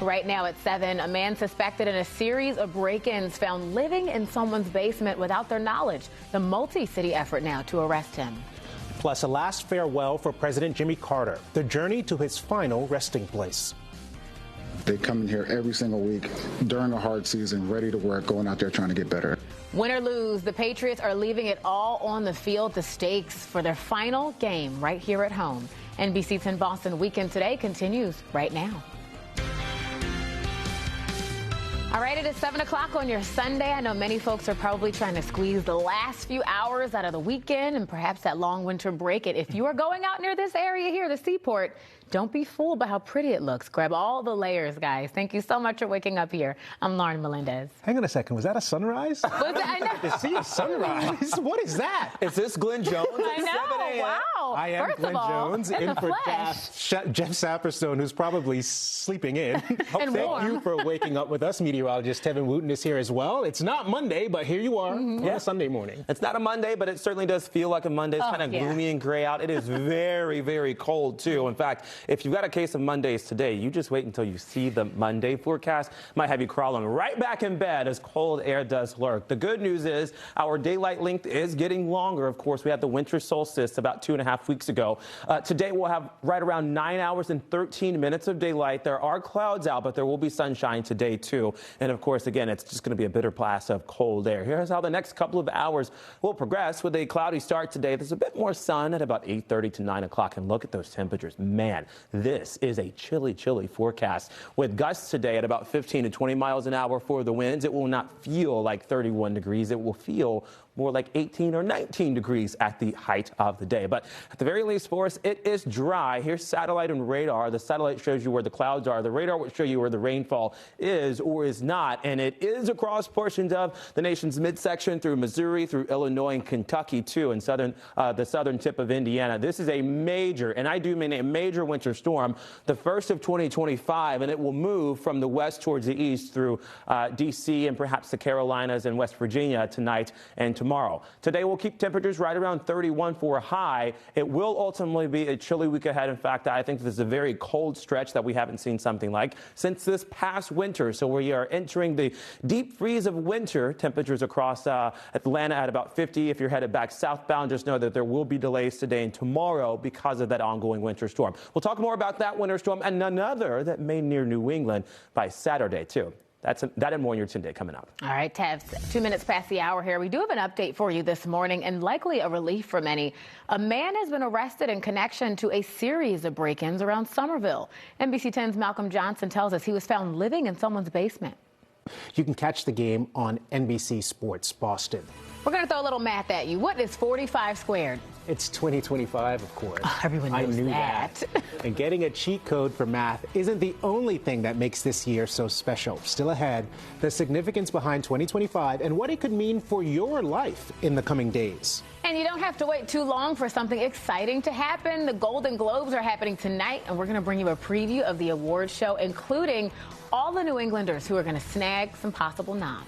Right now at 7, a man suspected in a series of break-ins found living in someone's basement without their knowledge. The multi-city effort now to arrest him. Plus, a last farewell for President Jimmy Carter, the journey to his final resting place. They come in here every single week during the hard season, ready to work, going out there trying to get better. Win or lose, the Patriots are leaving it all on the field. The stakes for their final game right here at home. NBC 10 Boston Weekend Today continues right now. All right, it is 7 o'clock on your Sunday. I know many folks are probably trying to squeeze the last few hours out of the weekend and perhaps that long winter break. If you are going out near this area here, the Seaport, don't be fooled by how pretty it looks. Grab all the layers, guys. Thank you so much for waking up here. I'm Lauren Melendez. Hang on a second. Was that a sunrise? Was that? I know. To see a sunrise? What is that? Is this Glenn Jones? I know. Wow. I am First Glenn Jones, in for Jeff Saperstone, who's probably sleeping in. And Thank you for waking up with us. Meteorologist Tevin Wooten is here as well. It's not Monday, but here you are on a Sunday morning. It's not a Monday, but it certainly does feel like a Monday. It's kind of gloomy and gray out. It is very, very cold, too. In fact, if you've got a case of Mondays today, you just wait until you see the Monday forecast. Might have you crawling right back in bed as cold air does lurk. The good news is our daylight length is getting longer. Of course, we had the winter solstice about 2.5 weeks ago. Today, we'll have right around 9 hours and 13 minutes of daylight. There are clouds out, but there will be sunshine today, too. And, of course, again, it's just going to be a bitter blast of cold air. Here's how the next couple of hours will progress with a cloudy start today. There's a bit more sun at about 8:30 to 9 o'clock. And look at those temperatures. Man, this is a chilly, chilly forecast with gusts today at about 15 to 20 miles an hour for the winds. It will not feel like 31 degrees. It will feel more like 18 or 19 degrees at the height of the day. But at the very least for us, it is dry. Here's satellite and radar. The satellite shows you where the clouds are. The radar will show you where the rainfall is or is not. And it is across portions of the nation's midsection through Missouri, through Illinois and Kentucky, too, and the southern tip of Indiana. This is a major, and I do mean a major winter storm, the first of 2025, and it will move from the west towards the east through D.C. and perhaps the Carolinas and West Virginia tonight and tomorrow. Today we'll keep temperatures right around 31 for a high. It will ultimately be a chilly week ahead. In fact, I think this is a very cold stretch that we haven't seen something like since this past winter. So we are entering the deep freeze of winter. Temperatures across Atlanta at about 50. If you're headed back southbound, just know that there will be delays today and tomorrow because of that ongoing winter storm. We'll talk more about that winter storm and another that may near New England by Saturday, too. That and more in your Today coming up. All right, Tev, 2 minutes past the hour here. We do have an update for you this morning and likely a relief for many. A man has been arrested in connection to a series of break-ins around Somerville. NBC 10's Malcolm Johnson tells us he was found living in someone's basement. You can catch the game on NBC Sports Boston. We're going to throw a little math at you. What is 45 squared? It's 2025, of course. Oh, everyone knows I knew that. And getting a cheat code for math isn't the only thing that makes this year so special. Still ahead, the significance behind 2025 and what it could mean for your life in the coming days. And you don't have to wait too long for something exciting to happen. The Golden Globes are happening tonight, and we're going to bring you a preview of the awards show, including all the New Englanders who are going to snag some possible noms.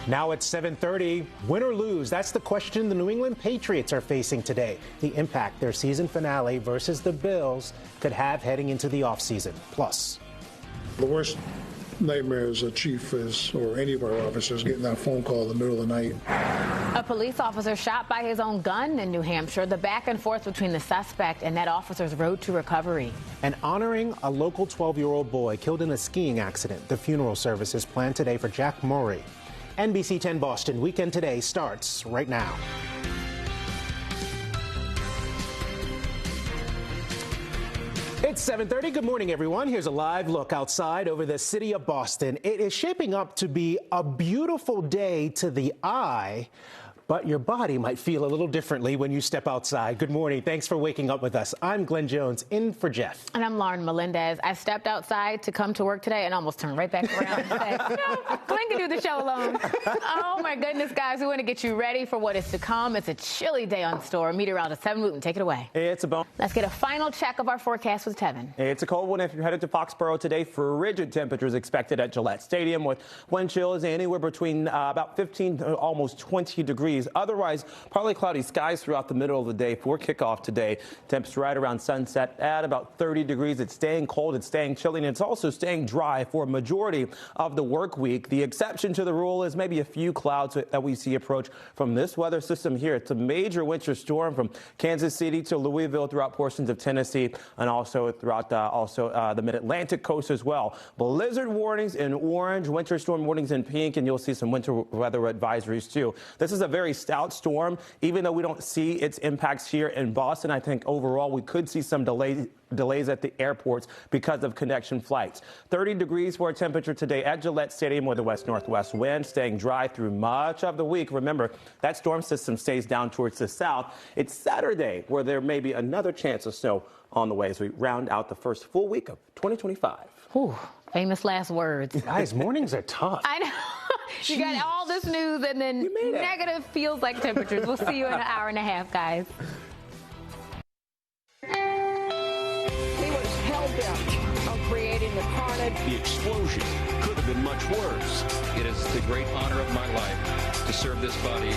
Now at 7:30, win or lose? That's the question the New England Patriots are facing today. The impact their season finale versus the Bills could have heading into the offseason. Plus, the worst nightmare as a chief is, or any of our officers, getting that phone call in the middle of the night. A police officer shot by his own gun in New Hampshire. The back and forth between the suspect and that officer's road to recovery. And honoring a local 12-year-old boy killed in a skiing accident. The funeral service is planned today for Jack Murray. NBC 10 Boston Weekend Today starts right now. It's 7:30. Good morning, everyone. Here's a live look outside over the city of Boston. It is shaping up to be a beautiful day to the eye, but your body might feel a little differently when you step outside. Good morning. Thanks for waking up with us. I'm Glenn Jones, in for Jeff. And I'm Lauren Melendez. I stepped outside to come to work today and almost turned right back around and said, Glenn can do the show alone. Oh, my goodness, guys. We want to get you ready for what is to come. It's a chilly day on store. Meteorologist Tevin Wooten, take it away. It's a bone. Let's get a final check of our forecast with Tevin. It's a cold one if you're headed to Foxborough today. Frigid temperatures expected at Gillette Stadium with wind chills anywhere between about 15 to almost 20 degrees. breeze. Otherwise, partly cloudy skies throughout the middle of the day for kickoff today. Temps right around sunset at about 30 degrees. It's staying cold, it's staying chilly, and it's also staying dry for a majority of the work week. The exception to the rule is maybe a few clouds that we see approach from this weather system here. It's a major winter storm from Kansas City to Louisville throughout portions of Tennessee and also throughout the mid-Atlantic coast as well. Blizzard warnings in orange, winter storm warnings in pink, and you'll see some winter weather advisories too. This is a very stout storm. Even though we don't see its impacts here in Boston, I think overall we could see some delays at the airports because of connection flights. 30 degrees for a temperature today at Gillette Stadium with a west-northwest wind, staying dry through much of the week. Remember, that storm system stays down towards the south. It's Saturday where there may be another chance of snow on the way as we round out the first full week of 2025. Whew, famous last words. Guys, mornings are tough. I know. You got all this news and then negative feels like temperatures. We'll see you in an hour and a half, guys. He was hell-bent on creating the carnage. The explosion could have been much worse. It is the great honor of my life to serve this body